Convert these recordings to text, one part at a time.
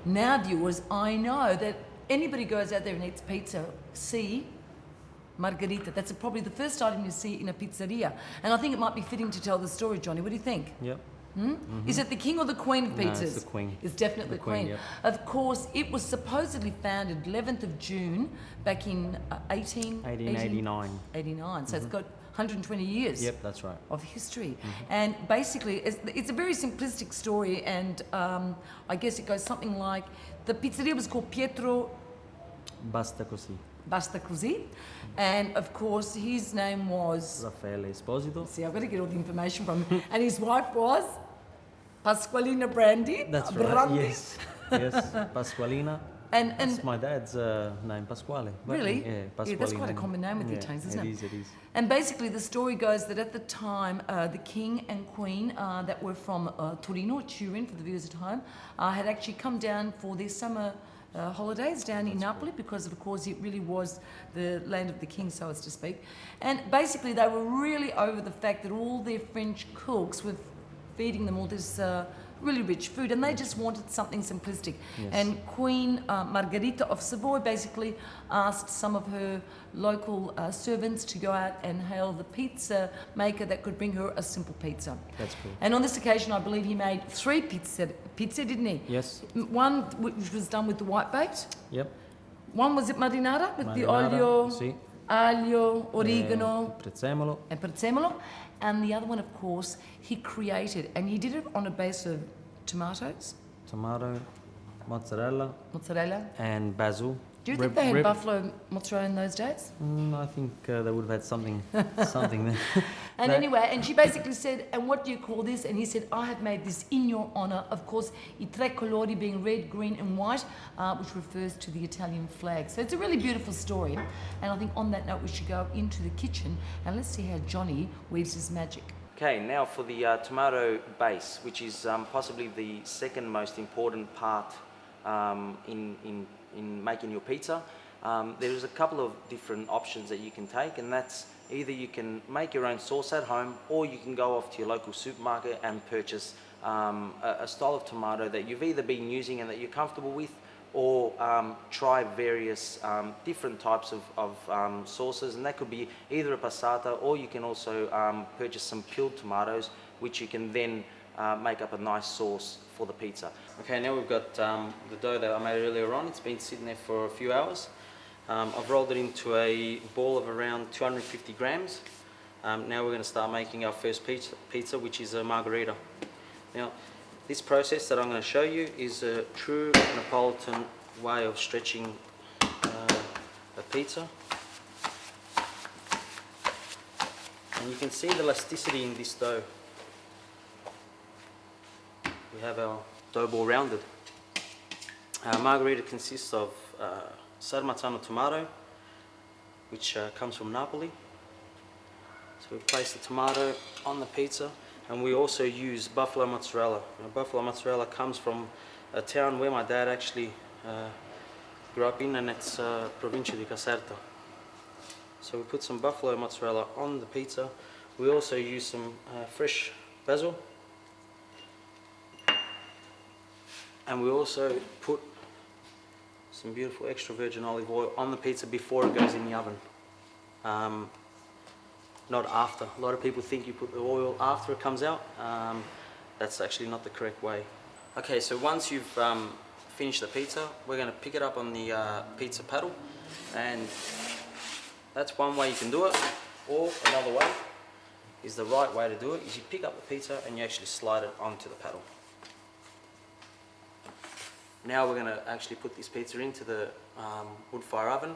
Now, viewers, I know that anybody goes out there and eats pizza, see margherita. That's probably the first item you see in a pizzeria. And I think it might be fitting to tell the story, Johnny. What do you think? Yep. Is it the king or the queen of pizzas? No, it's the queen. It's definitely the queen. Yep. Of course, it was supposedly founded 11th of June back in 1889. So it's got 120 years. Yep, that's right. Of history. And basically, it's a very simplistic story, and I guess it goes something like, the pizzeria was called Pietro Basta così. Basta Così, and of course his name was Raffaele Esposito. See, I've got to get all the information from him. And his wife was Pasqualina Brandi. That's right. Brandi. Yes, Pasqualina. And that's my dad's name, Pasquale. Really? Yeah, Pasqualina. Yeah, that's quite a common name with the Italians, isn't it? It is. And basically the story goes that at the time, the king and queen that were from Torino, Turin, for the viewers at home, had actually come down for their summer holidays down in Napoli, because of course it really was the land of the king, so as to speak. And basically they were really over the fact that all their French cooks were feeding them all this really rich food, and they just wanted something simplistic. Yes. And Queen Margherita of Savoy basically asked some of her local servants to go out and hail the pizza maker that could bring her a simple pizza. That's cool. And on this occasion, I believe he made 3 pizza, didn't he? Yes. One which was done with the white baked. Yep. One was it marinara with the Marinara, olio, sì. aglio, oregano, Prezzemolo. and prezzemolo. And the other one, of course, he created, and he did it on a base of tomatoes, Tomato, mozzarella, and basil. Do you think they had buffalo mozzarella in those days? I think they would have had something there. And anyway, and she basically said, and what do you call this? And he said, I have made this in your honour. Of course, I tre colori being red, green and white, which refers to the Italian flag. So it's a really beautiful story. And I think on that note, we should go into the kitchen and let's see how Johnny weaves his magic. Okay, now for the tomato base, which is possibly the second most important part in making your pizza. There's a couple of different options that you can take, and that's either you can make your own sauce at home, or you can go off to your local supermarket and purchase a style of tomato that you've either been using and that you're comfortable with, or try various different types of sauces, and that could be either a passata, or you can also purchase some peeled tomatoes, which you can then make up a nice sauce for the pizza. Okay, now we've got the dough that I made earlier on. It's been sitting there for a few hours. I've rolled it into a ball of around 250 grams. Now we're going to start making our first pizza, which is a margherita. Now, this process that I'm going to show you is a true Neapolitan way of stretching a pizza. And you can see the elasticity in this dough. We have our dough ball rounded. Our margherita consists of Sarmazzano tomato, which comes from Napoli. So we place the tomato on the pizza, and we also use buffalo mozzarella. Now, buffalo mozzarella comes from a town where my dad actually grew up in, and it's Provincia di Caserta. So we put some buffalo mozzarella on the pizza. We also use some fresh basil. And we also put some beautiful extra virgin olive oil on the pizza before it goes in the oven. Not after. A lot of people think you put the oil after it comes out. That's actually not the correct way. Okay, so once you've finished the pizza, we're going to pick it up on the pizza paddle, and that's one way you can do it. Or another way is the right way to do it, is you pick up the pizza and you actually slide it onto the paddle. Now we're going to actually put this pizza into the wood fire oven.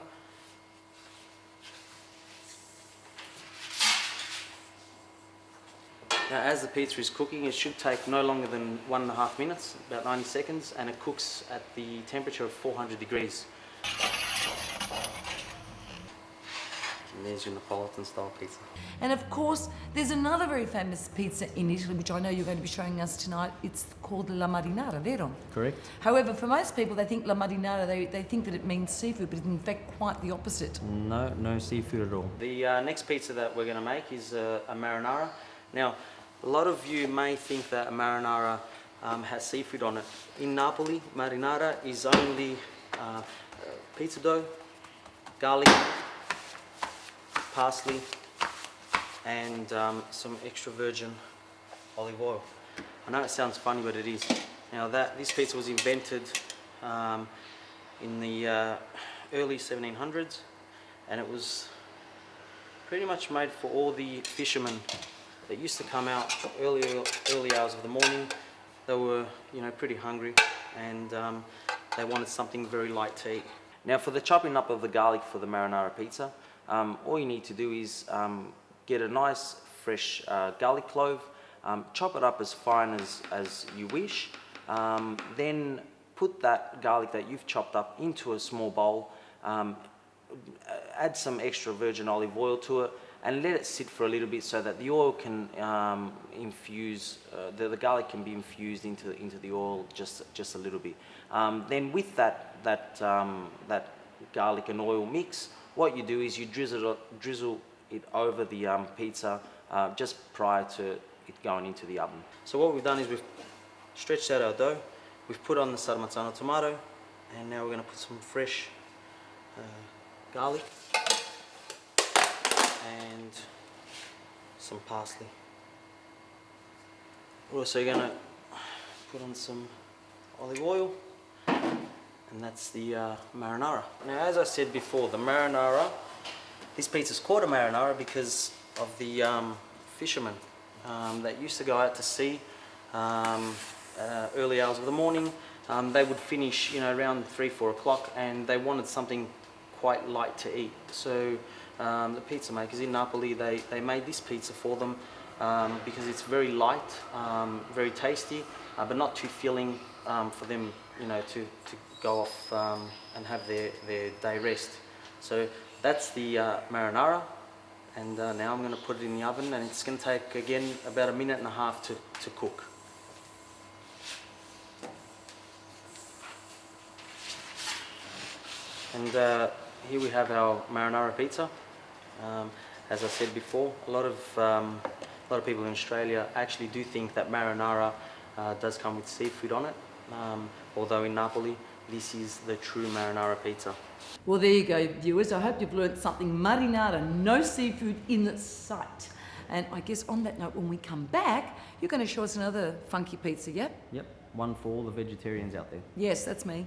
Now, as the pizza is cooking, it should take no longer than 1.5 minutes, about 90 seconds, and it cooks at the temperature of 400 degrees. And there's your Neapolitan style pizza. And of course, there's another very famous pizza in Italy, which I know you're going to be showing us tonight. It's called la marinara, vero? Correct. However, for most people, they think la marinara, they think that it means seafood, but it's in fact quite the opposite. No seafood at all. The next pizza that we're going to make is a marinara. Now, a lot of you may think that a marinara has seafood on it. In Napoli, marinara is only pizza dough, garlic, parsley, and some extra virgin olive oil. I know it sounds funny, but it is. Now this pizza was invented in the early 1700s, and it was pretty much made for all the fishermen that used to come out early hours of the morning. They were, pretty hungry, and they wanted something very light to eat. Now for the chopping up of the garlic for the marinara pizza, all you need to do is get a nice fresh garlic clove, chop it up as fine as you wish, then put that garlic that you've chopped up into a small bowl, add some extra virgin olive oil to it, and let it sit for a little bit so that the oil can infuse, the garlic can be infused into the oil just a little bit. Then with that garlic and oil mix, what you do is you drizzle it over the pizza just prior to it going into the oven. So what we've done is we've stretched out our dough, we've put on the Sarmazzano tomato, and now we're going to put some fresh garlic and some parsley. We're also going to put on some olive oil, and that's the marinara. Now, as I said before, the marinara, this pizza's called a marinara because of the fishermen that used to go out to sea early hours of the morning. They would finish, around 3-4 o'clock, and they wanted something quite light to eat. So the pizza makers in Napoli, they made this pizza for them because it's very light, very tasty, but not too filling for them, to go off and have their day rest. So that's the marinara, and now I'm going to put it in the oven, and it's going to take again about 1.5 minutes to cook. And here we have our marinara pizza. As I said before, a lot of people in Australia actually do think that marinara does come with seafood on it, although in Napoli this is the true marinara pizza. Well, there you go, viewers. I hope you've learnt something. Marinara, no seafood in sight. And I guess on that note, when we come back, you're going to show us another funky pizza, yep? Yep, one for all the vegetarians out there. Yes, that's me.